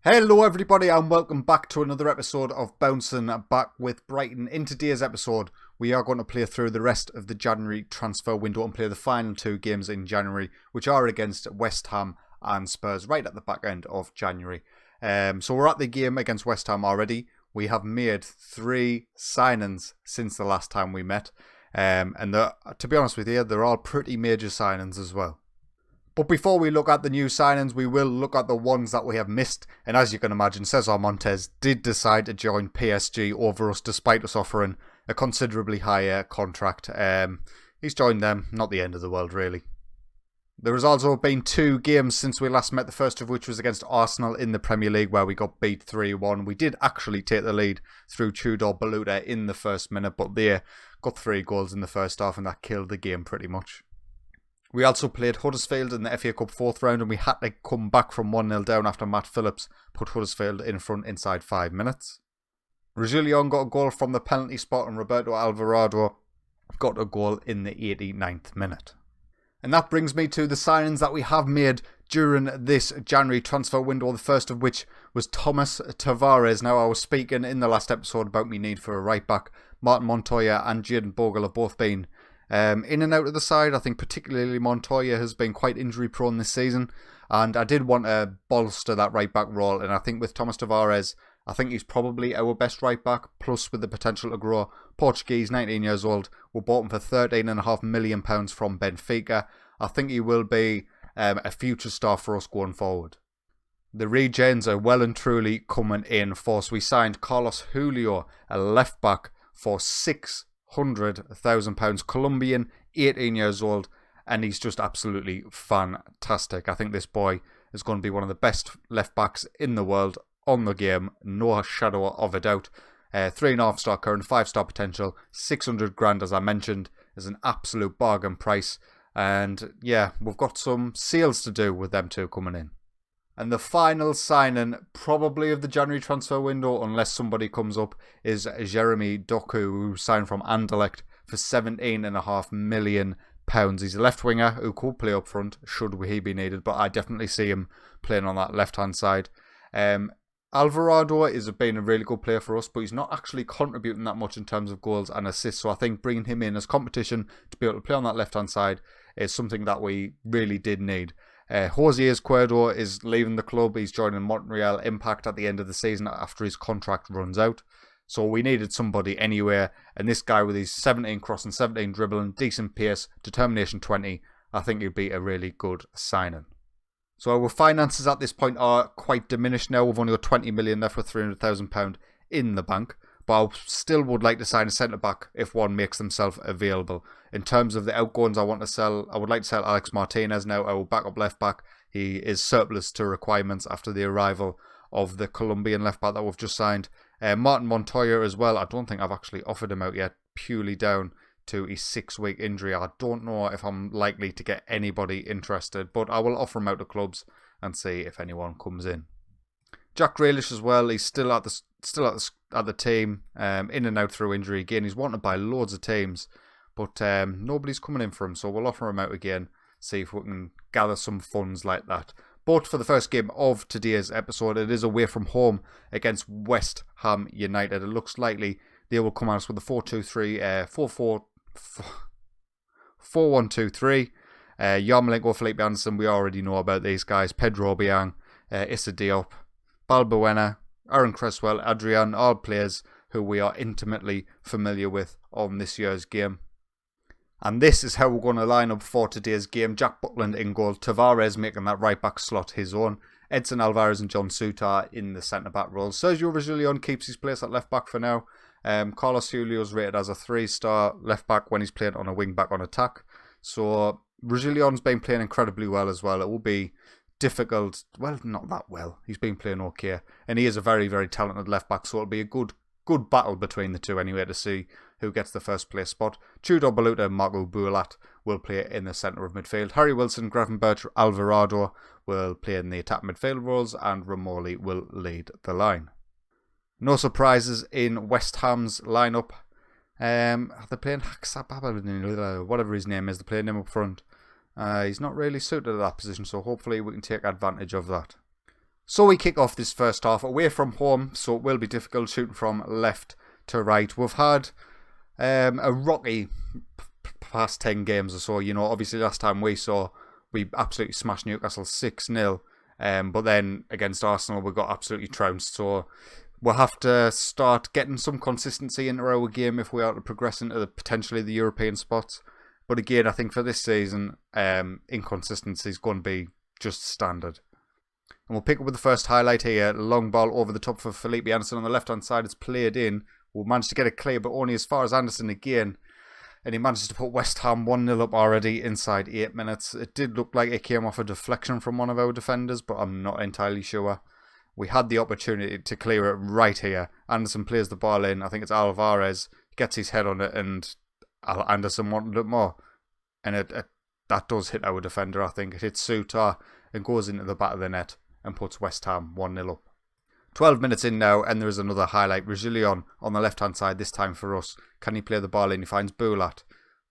Hello everybody and welcome back to another episode of Bouncing Back with Brighton. In today's episode we are going to play through the rest of the January transfer window and play the final two games in January, which are against West Ham and Spurs right at the back end of January. So we're at the game against West Ham already. We have made 3 signings since the last time we met, and to be honest with you, they're all pretty major signings as well. But before we look at the new signings, we will look at the ones that we have missed. And as you can imagine, Cesar Montes did decide to join PSG over us despite us offering a considerably higher contract. He's joined them, not the end of the world really. There has also been 2 games since we last met, the first of which was against Arsenal in the Premier League where we got beat 3-1. We did actually take the lead through Tudor Baluta in the first minute, but they got 3 goals in the first half and that killed the game pretty much. We also played Huddersfield in the FA Cup 4th round and we had to come back from 1-0 down after Matt Phillips put Huddersfield in front inside 5 minutes. Reguilón got a goal from the penalty spot and Roberto Alvarado got a goal in the 89th minute. And that brings me to the signings that we have made during this January transfer window, the first of which was Thomas Tavares. Now, I was speaking in the last episode about my need for a right back. Martin Montoya and Jayden Bogle have both been in and out of the side. I think particularly Montoya has been quite injury prone this season, and I did want to bolster that right back role, and I think with Thomas Tavares, I think he's probably our best right back, plus with the potential to grow. Portuguese, 19 years old, we bought him for £13.5 million from Benfica. I think he will be a future star for us going forward. The regens are well and truly coming in force. We signed Carlos Julio, a left back, for £600,000, Colombian, 18 years old, and he's just absolutely fantastic. I think this boy is going to be one of the best left backs in the world on the game, no shadow of a doubt. 3.5-star current, 5-star potential, 600 grand as I mentioned, is an absolute bargain price, and yeah, we've got some sales to do with them two coming in. And the final signing, probably of the January transfer window, unless somebody comes up, is Jeremy Doku, who signed from Anderlecht for £17.5 million. He's a left winger who could play up front, should he be needed, but I definitely see him playing on that left-hand side. Alvarado has been a really good player for us, but he's not actually contributing that much in terms of goals and assists, so I think bringing him in as competition to be able to play on that left-hand side is something that we really did need. Jose Izquierdo is leaving the club. He's joining Montreal Impact at the end of the season after his contract runs out. So we needed somebody anywhere, and this guy with his 17 crossing, 17 dribbling, decent pace, determination 20, I think he'd be a really good signing. So our finances at this point are quite diminished now. We've only got 20 million left with £300,000 in the bank. But I still would like to sign a centre-back if one makes themselves available. In terms of the outgoings I want to sell, I would like to sell Alex Martinez now, our backup left-back. He is surplus to requirements after the arrival of the Colombian left-back that we've just signed. Martin Montoya as well. I don't think I've actually offered him out yet, purely down to his 6-week injury. I don't know if I'm likely to get anybody interested, but I will offer him out to clubs and see if anyone comes in. Jack Grealish as well, he's still at the team, in and out through injury again. He's wanted by loads of teams, but nobody's coming in for him, so we'll offer him out again, see if we can gather some funds like that. But for the first game of today's episode, it is away from home against West Ham United. It looks likely they will come at us with a 4-1-2-3. Yarmolenko, Felipe Anderson, we already know about these guys. Pedro Biang, Issa Diop, Balbuena, Aaron Cresswell, Adrian, all players who we are intimately familiar with on this year's game. And this is how we're going to line up for today's game. Jack Butland in goal, Tavares making that right back slot his own, Edson Alvarez and John Souttar in the centre back roles. Sergio Reguilón keeps his place at left back for now. Carlos Julio is rated as a 3-star left back when he's playing on a wing back on attack. So Reguilón's been playing incredibly well as well. It will be difficult, well, not that well. He's been playing okay, and he is a very, very talented left back, so it'll be a good battle between the two anyway to see who gets the first place spot. Tudor Baluta and Marco Bulat will play in the centre of midfield. Harry Wilson, Gravenberch, Alvarado will play in the attack midfield roles, and Ramoli will lead the line. No surprises in West Ham's lineup. They're playing Haksababa, whatever his name is, they're playing him up front. He's not really suited to that position, so hopefully we can take advantage of that. So we kick off this first half away from home, so it will be difficult shooting from left to right. We've had a rocky past 10 games or so. Obviously last time we absolutely smashed Newcastle 6-0. But then against Arsenal, we got absolutely trounced. So we'll have to start getting some consistency into our game if we are to progress into potentially the European spots. But again, I think for this season, inconsistency is going to be just standard. And we'll pick up with the first highlight here. Long ball over the top for Felipe Anderson on the left-hand side. It's played in. We'll manage to get it clear, but only as far as Anderson again. And he manages to put West Ham 1-0 up already inside 8 minutes. It did look like it came off a deflection from one of our defenders, but I'm not entirely sure. We had the opportunity to clear it right here. Anderson plays the ball in. I think it's Alvarez. Gets his head on it, and Anderson wanted it more. And that does hit our defender, I think. It hits Suter and goes into the back of the net and puts West Ham 1-0 up. 12 minutes in now, and there is another highlight. Reguilón on the left-hand side, this time for us. Can he play the ball in? He finds Boulat.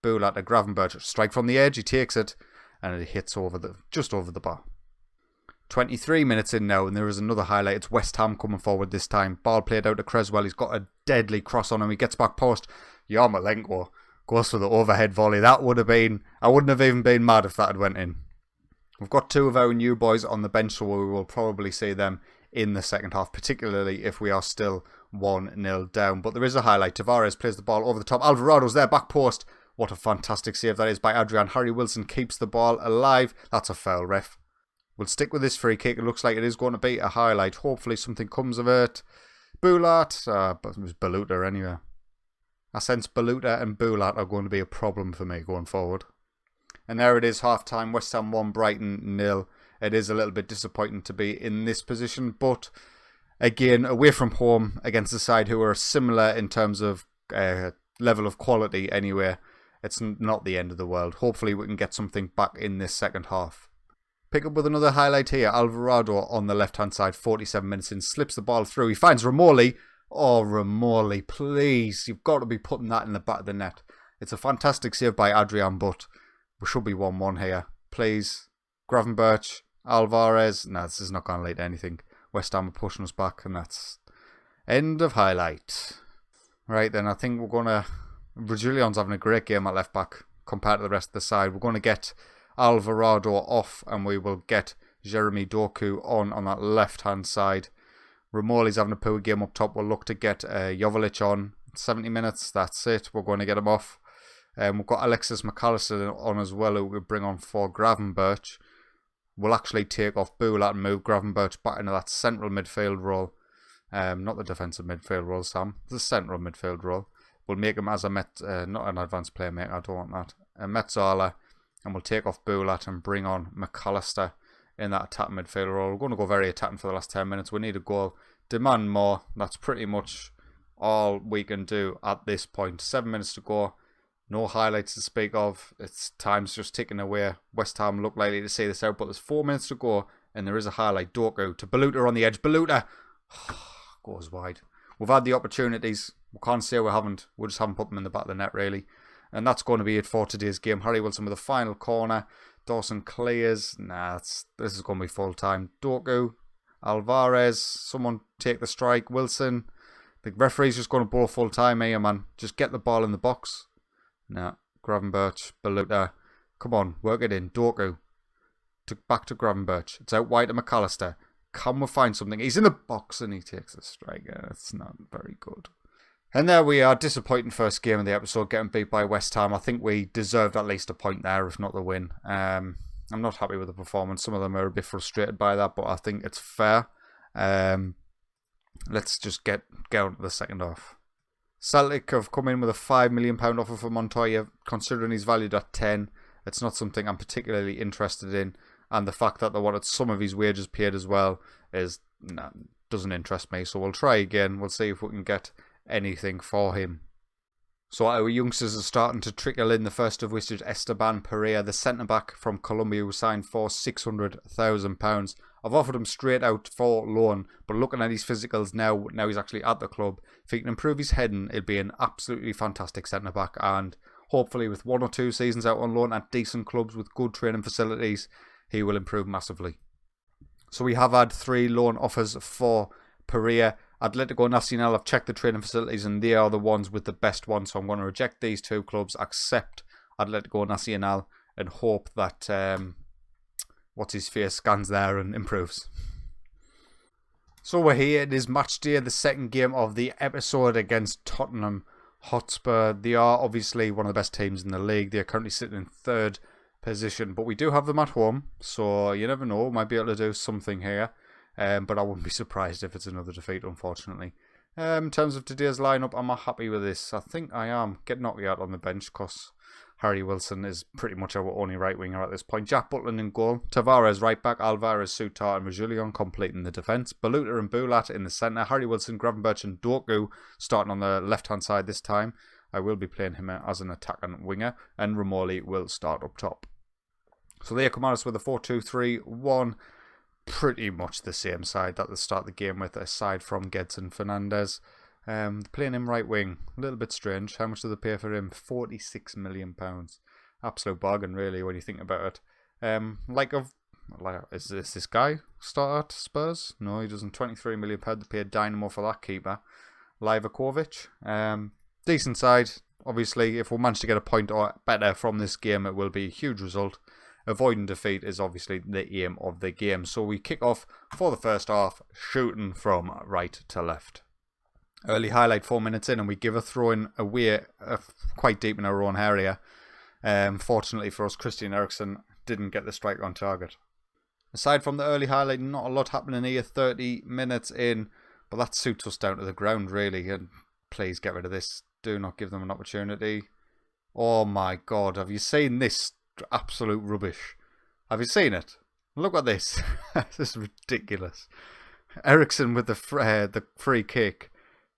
Boulat to Gravenberch. Strike from the edge, he takes it, and it hits just over the bar. 23 minutes in now, and there is another highlight. It's West Ham coming forward this time. Ball played out to Creswell. He's got a deadly cross on him. He gets back post. Yarmolenko goes for the overhead volley. I wouldn't have even been mad if that had went in. We've got two of our new boys on the bench, so we will probably see them in the second half, particularly if we are still 1-0 down. But there is a highlight. Tavares plays the ball over the top. Alvarado's there, back post. What a fantastic save that is by Adrian. Harry Wilson keeps the ball alive. That's a foul, ref. We'll stick with this free kick. It looks like it is going to be a highlight. Hopefully something comes of it. Boulat. But it was Baluta anyway. I sense Baluta and Boulat are going to be a problem for me going forward. And there it is, half-time. West Ham 1, Brighton 0. It is a little bit disappointing to be in this position, but again, away from home against a side who are similar in terms of level of quality anyway, it's not the end of the world. Hopefully we can get something back in this second half. Pick up with another highlight here. Alvarado on the left-hand side, 47 minutes in, slips the ball through. He finds Ramoli. Oh, Ramoli, please. You've got to be putting that in the back of the net. It's a fantastic save by Adrian, but we should be 1-1 here. Please. Gravenberch. Alvarez. No, this is not going to lead to anything. West Ham are pushing us back, and that's end of highlight. Right then, I think we're going to... Reguilón's having a great game at left back compared to the rest of the side. We're going to get Alvarado off, and we will get Jeremy Doku on that left-hand side. Ramoli's having a poor game up top. We'll look to get Joveljic on. 70 minutes, that's it. We're going to get him off. We've got Alexis McAllister on as well, who we'll bring on for Gravenberch. We'll actually take off Boulat and move Gravenberch back into that central midfield role. Not the defensive midfield role, Sam. The central midfield role. We'll make him as not an advanced playmaker, I don't want that. Metzala, and we'll take off Boulat and bring on McAllister in that attack midfield role. We're going to go very attacking for the last 10 minutes. We need a goal. Demand more. That's pretty much all we can do at this point. 7 minutes to go. No highlights to speak of. Time's just ticking away. West Ham look likely to see this out, but there's 4 minutes to go, and there is a highlight. Doku to Baluta on the edge. Baluta goes wide. We've had the opportunities. We can't say we haven't. We just haven't put them in the back of the net, really. And that's going to be it for today's game. Harry Wilson with a final corner. Dawson clears. This is going to be full time. Doku, Alvarez. Someone take the strike. Wilson. The referee's just going to blow full time here, man. Just get the ball in the box. Gravenberch, Baluta. Come on, work it in. Doku. Back to Gravenberch. It's out wide to McAllister. Can we find something? He's in the box and he takes the strike. It's not very good. And there we are. Disappointing first game of the episode, getting beat by West Ham. I think we deserved at least a point there, if not the win. I'm not happy with the performance. Some of them are a bit frustrated by that, but I think it's fair. Let's just get on to the second half. Celtic have come in with a £5 million offer for Montoya, considering he's valued at 10. It's not something I'm particularly interested in, and the fact that they wanted some of his wages paid as well doesn't interest me. So we'll try again. We'll see if we can get anything for him. So our youngsters are starting to trickle in. The first of which is Esteban Pereira, the centre-back from Colombia, who signed for £600,000. I've offered him straight out for loan, but looking at his physicals now he's actually at the club. If he can improve his heading, it'll be an absolutely fantastic centre-back, and hopefully with 1 or 2 seasons out on loan at decent clubs with good training facilities, he will improve massively. So we have had 3 loan offers for Pereira. Atletico Nacional have checked the training facilities and they are the ones with the best ones. So I'm going to reject these 2 clubs, accept Atletico Nacional and hope that what's his face scans there and improves. So we're here. It is match day, the second game of the episode against Tottenham Hotspur. They are obviously one of the best teams in the league. They are currently sitting in 3rd position, but we do have them at home, so you never know. Might be able to do something here, but I wouldn't be surprised if it's another defeat, unfortunately. In terms of today's lineup, I'm not happy with this. I think I am. Get Nokia out on the bench because Harry Wilson is pretty much our only right winger at this point. Jack Butland in goal. Tavares right back. Alvarez, Sutar and Reguilon completing the defence. Baluta and Bulat in the centre. Harry Wilson, Gravenberch and Doku starting on the left-hand side this time. I will be playing him as an attacking winger. And Romoli will start up top. So they come at us with a 4-2-3-1. Pretty much the same side that they start the game with, aside from Gedson Fernandez. Playing him right wing, a little bit strange. How much do they pay for him? £46 million. Absolute bargain, really, when you think about it. Is this guy start at Spurs? No, he doesn't. £23 million. They paid Dynamo for that keeper. Livakovic. Decent side. Obviously, if we manage to get a point or better from this game, it will be a huge result. Avoiding defeat is obviously the aim of the game. So we kick off for the first half, shooting from right to left. Early highlight 4 minutes in, and we give a throw-in away quite deep in our own area. Fortunately for us, Christian Eriksen didn't get the strike on target. Aside from the early highlight, not a lot happening here. 30 minutes in, but that suits us down to the ground, really. And please get rid of this. Do not give them an opportunity. Oh my God, have you seen this absolute rubbish? Have you seen it? Look at this. This is ridiculous. Eriksen with the free kick.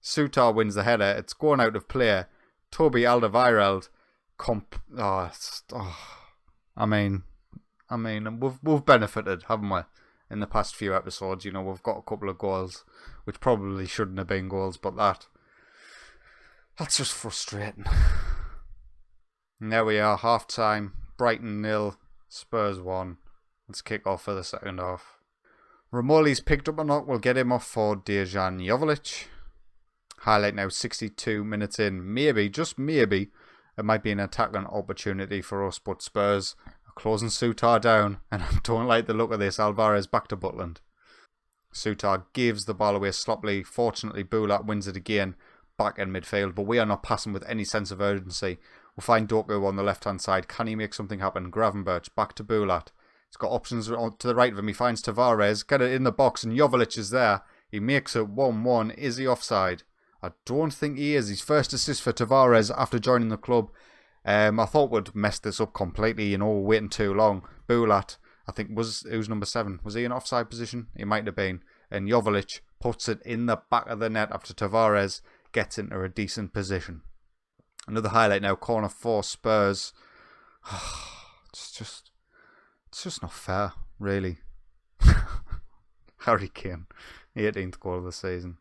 Sutar wins the header. It's going out of play. Toby Alderweireld. We've benefited, haven't we? In the past few episodes, we've got a couple of goals, which probably shouldn't have been goals, but that's just frustrating. And there we are, half time. Brighton 0, Spurs 1. Let's kick off for the second half. Romoli's picked up a knock. We'll get him off for Dejan Joveljic. Highlight now, 62 minutes in. Maybe, just maybe, it might be an attacking opportunity for us, but Spurs are closing Sutar down, and I don't like the look of this. Alvarez back to Butland. Sutar gives the ball away sloppily. Fortunately, Bulat wins it again back in midfield, but we are not passing with any sense of urgency. We'll find Doku on the left-hand side. Can he make something happen? Gravenberch back to Bulat. He's got options to the right of him. He finds Tavares. Get it in the box, and Joveljic is there. He makes it 1-1. Is he offside? I don't think he is. His first assist for Tavares after joining the club. I thought we'd messed this up completely, waiting too long. Bulat, I think, who's number 7? Was he in offside position? He might have been. And Joveljic puts it in the back of the net after Tavares gets into a decent position. Another highlight now, corner for Spurs. It's just not fair, really. Harry Kane, 18th goal of the season.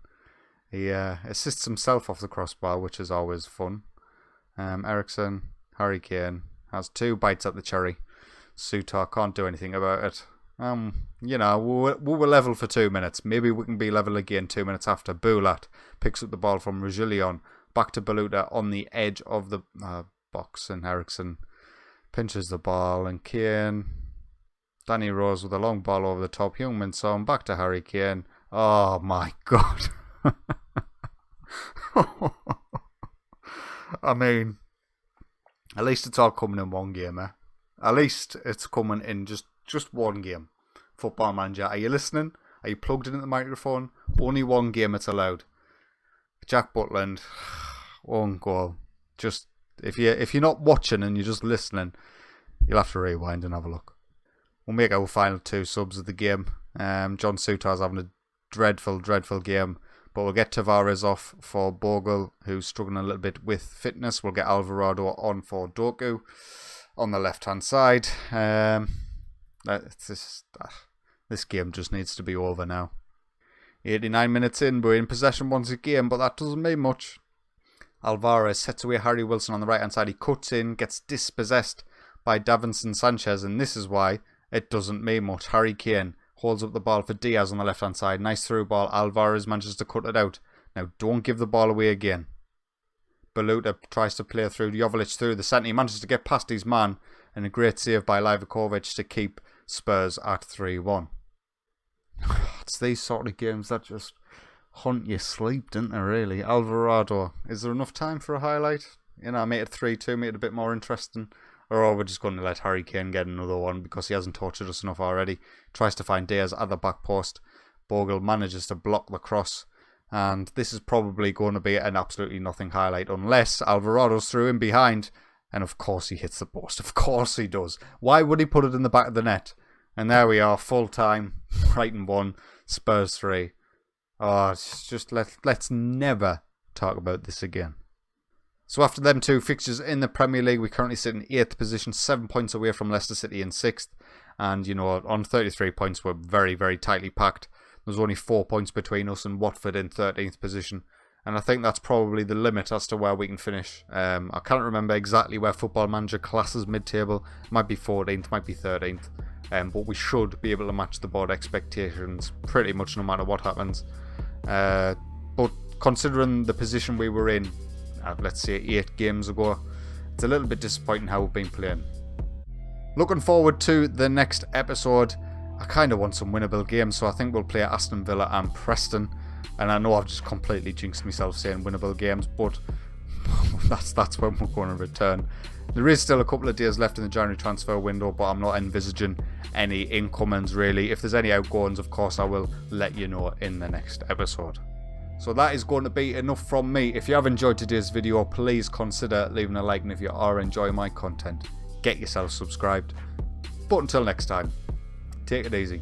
He assists himself off the crossbar, which is always fun. Eriksen, Harry Kane has 2 bites at the cherry. Sutar can't do anything about it. We were level for 2 minutes. Maybe we can be level again 2 minutes after. Bulat picks up the ball from Reguilon. Back to Baluta on the edge of the box, and Eriksen pinches the ball, and Kane. Danny Rose with a long ball over the top. Heung-min Son back to Harry Kane. Oh my God. I mean, at least it's all coming in one game, eh? At least it's coming in just one game. Football Manager, are you listening? Are you plugged in at the microphone? Only one game it's allowed. Jack Butland, 1 goal. Just if you're not watching and you're just listening, you'll have to rewind and have a look. We'll make our final 2 subs of the game. John Sutar's having a dreadful game. But we'll get Tavares off for Bogle, who's struggling a little bit with fitness. We'll get Alvarado on for Doku on the left-hand side. This game just needs to be over now. 89 minutes in, we're in possession once again, but that doesn't mean much. Alvarez sets away Harry Wilson on the right-hand side. He cuts in, gets dispossessed by Davinson Sanchez, and this is why it doesn't mean much. Harry Kane holds up the ball for Diaz on the left-hand side. Nice through ball. Alvarez manages to cut it out. Now, don't give the ball away again. Beluta tries to play through. Joveljic through the centre. He manages to get past his man. And a great save by Livakovic to keep Spurs at 3-1. It's these sort of games that just haunt your sleep, don't they, really? Alvarado. Is there enough time for a highlight? Make it 3-2, make it a bit more interesting. Or are we just going to let Harry Kane get another one because he hasn't tortured us enough already? Tries to find Diaz at the back post. Bogle manages to block the cross. And this is probably going to be an absolutely nothing highlight unless Alvarado's through in behind. And of course he hits the post. Of course he does. Why would he put it in the back of the net? And there we are, full time. Brighton 1, Spurs 3. Oh, it's just let's never talk about this again. So after them two fixtures in the Premier League, we currently sit in 8th position, 7 points away from Leicester City in 6th. And, on 33 points, we're very, very tightly packed. There's only 4 points between us and Watford in 13th position. And I think that's probably the limit as to where we can finish. I can't remember exactly where Football Manager classes mid-table. Might be 14th, might be 13th. But we should be able to match the board expectations pretty much no matter what happens. But considering the position we were in, let's say 8 games ago, it's a little bit disappointing how we've been playing. Looking forward to the next episode. I kind of want some winnable games, so I think we'll play Aston Villa and Preston. And I know I've just completely jinxed myself saying winnable games, but that's when we're going to return. There is still a couple of days left in the January transfer window, but I'm not envisaging any incomings really. If there's any outgoings, of course, I will let you know in the next episode. So that is going to be enough from me. If you have enjoyed today's video, please consider leaving a like, and if you are enjoying my content, get yourself subscribed. But until next time, take it easy.